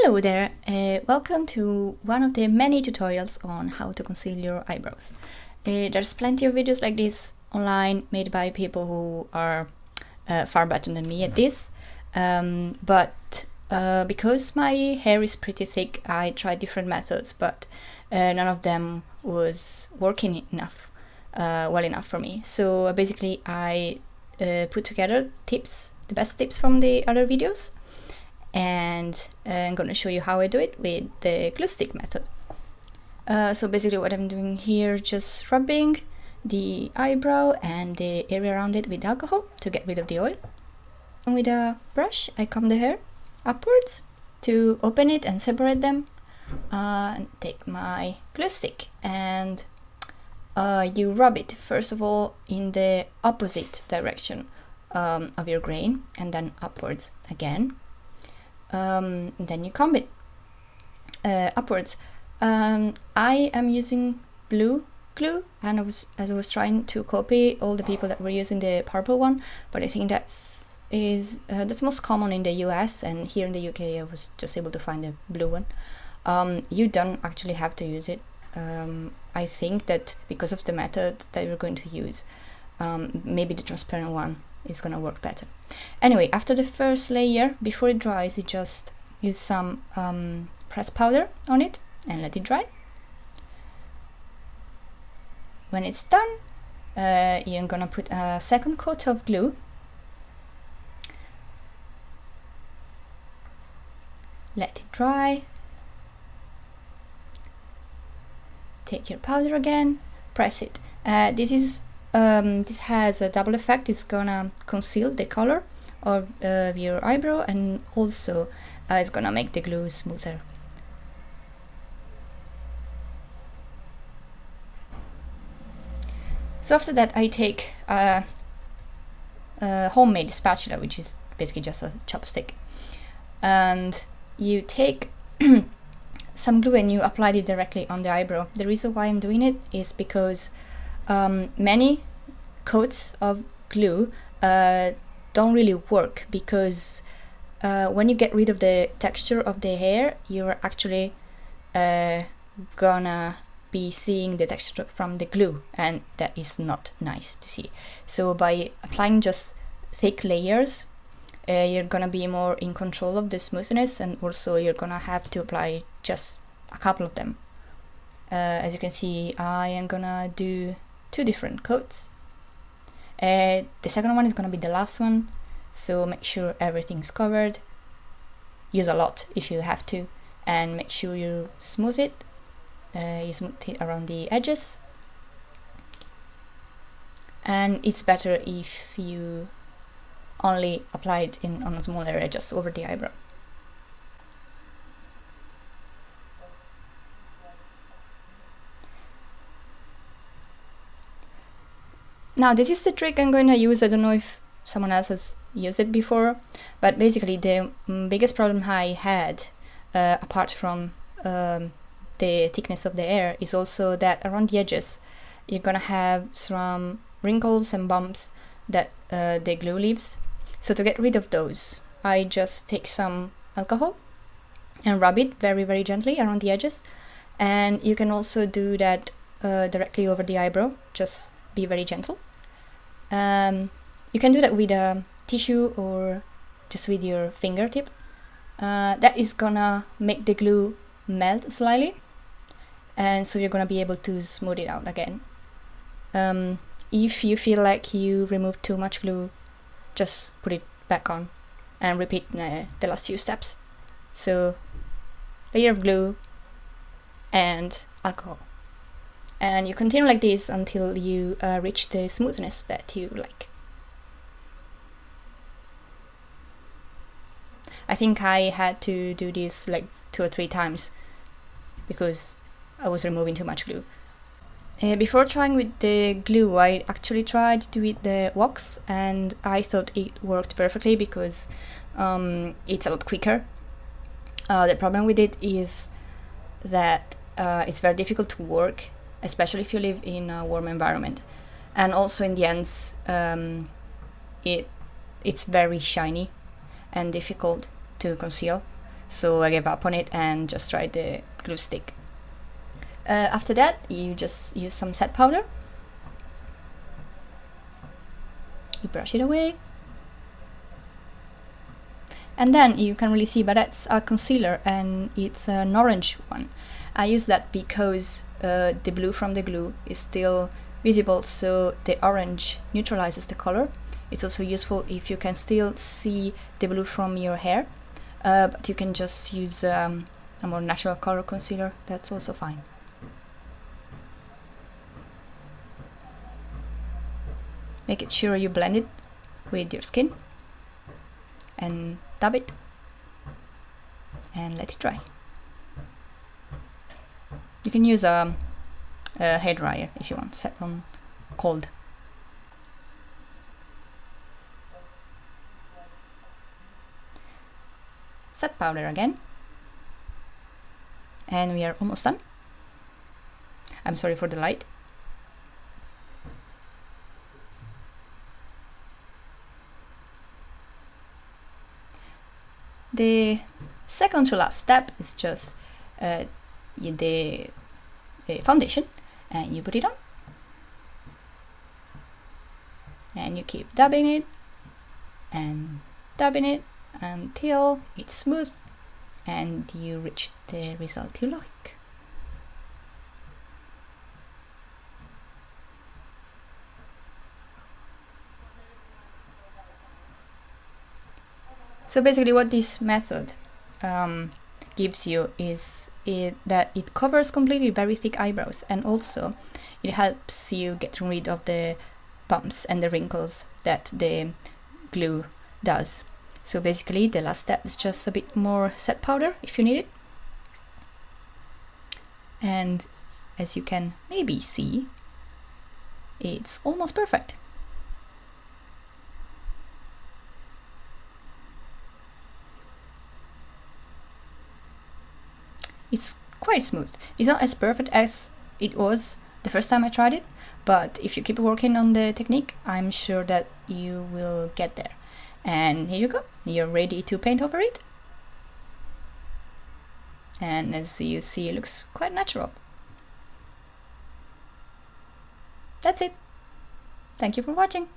Hello there, welcome to one of the many tutorials on how to conceal your eyebrows. There's plenty of videos like this online made by people who are far better than me at this, but because my hair is pretty thick, I tried different methods, but none of them was working enough, well enough for me. So basically I put together tips, the best tips from the other videos, and I'm going to show you how I do it with the glue stick method. So basically what I'm doing here, just rubbing the eyebrow and the area around it with alcohol to get rid of the oil. And with a brush I comb the hair upwards to open it and separate them, and take my glue stick and you rub it first of all in the opposite direction of your grain, and then upwards again. Then you comb it upwards. I am using blue glue, and as I was trying to copy all the people that were using the purple one, but I think that's most common in the US, and here in the UK I was just able to find a blue one. You don't actually have to use it. I think that because of the method that we're going to use, maybe the transparent one is gonna work better. Anyway, after the first layer, before it dries, you just use some pressed powder on it and let it dry. When it's done, you're gonna put a second coat of glue. Let it dry. Take your powder again, press it. This has a double effect. It's gonna conceal the color of your eyebrow, and also it's gonna make the glue smoother. So after that I take a homemade spatula, which is basically just a chopstick, and you take some glue and you apply it directly on the eyebrow. The reason why I'm doing it is because many coats of glue don't really work, because when you get rid of the texture of the hair, you're actually gonna be seeing the texture from the glue, and that is not nice to see. So by applying just thick layers, you're gonna be more in control of the smoothness, and also you're gonna have to apply just a couple of them. As you can see, I am gonna do 2 different coats. The second one is gonna be the last one, so make sure everything's covered. Use a lot if you have to, and make sure you smooth it. You smooth it around the edges, and it's better if you only apply it on a smaller area, just over the eyebrow. Now this is the trick I'm going to use. I don't know if someone else has used it before, but basically the biggest problem I had, apart from the thickness of the hair, is also that around the edges you're gonna have some wrinkles and bumps that the glue leaves. So to get rid of those, I just take some alcohol and rub it very, very gently around the edges, and you can also do that directly over the eyebrow. Just be very gentle. You can do that with a tissue or just with your fingertip. That is gonna make the glue melt slightly, and so you're gonna be able to smooth it out again. If you feel like you removed too much glue, just put it back on and repeat the last few steps. So layer of glue and alcohol, and you continue like this until you reach the smoothness that you like. I think I had to do this like 2 or 3 times because I was removing too much glue. Before trying with the glue, I actually tried to with the wax, and I thought it worked perfectly because it's a lot quicker. The problem with it is that it's very difficult to work, especially if you live in a warm environment, and also in the ends it's very shiny and difficult to conceal. so I gave up on it and just tried the glue stick. After that, you just use some set powder. You brush it away. And then you can really see, but that's a concealer and it's an orange one. I use that because the blue from the glue is still visible, so the orange neutralizes the color. It's also useful if you can still see the blue from your hair, but you can just use a more natural color concealer, that's also fine. Make sure you blend it with your skin and dab it and let it dry. You can use a hairdryer if you want, set on cold. Set powder again. And we are almost done. I'm sorry for the light. The second to last step is just the foundation, and you put it on. And you keep dabbing it and dabbing it until it's smooth and you reach the result you like. So basically what this method gives you is that it covers completely very thick eyebrows, and also it helps you get rid of the bumps and the wrinkles that the glue does. So basically the last step is just a bit more set powder if you need it. And as you can maybe see, it's almost perfect. It's quite smooth. It's not as perfect as it was the first time I tried it, but if you keep working on the technique, I'm sure that you will get there. And here you go, you're ready to paint over it. And as you see, it looks quite natural. That's it. Thank you for watching.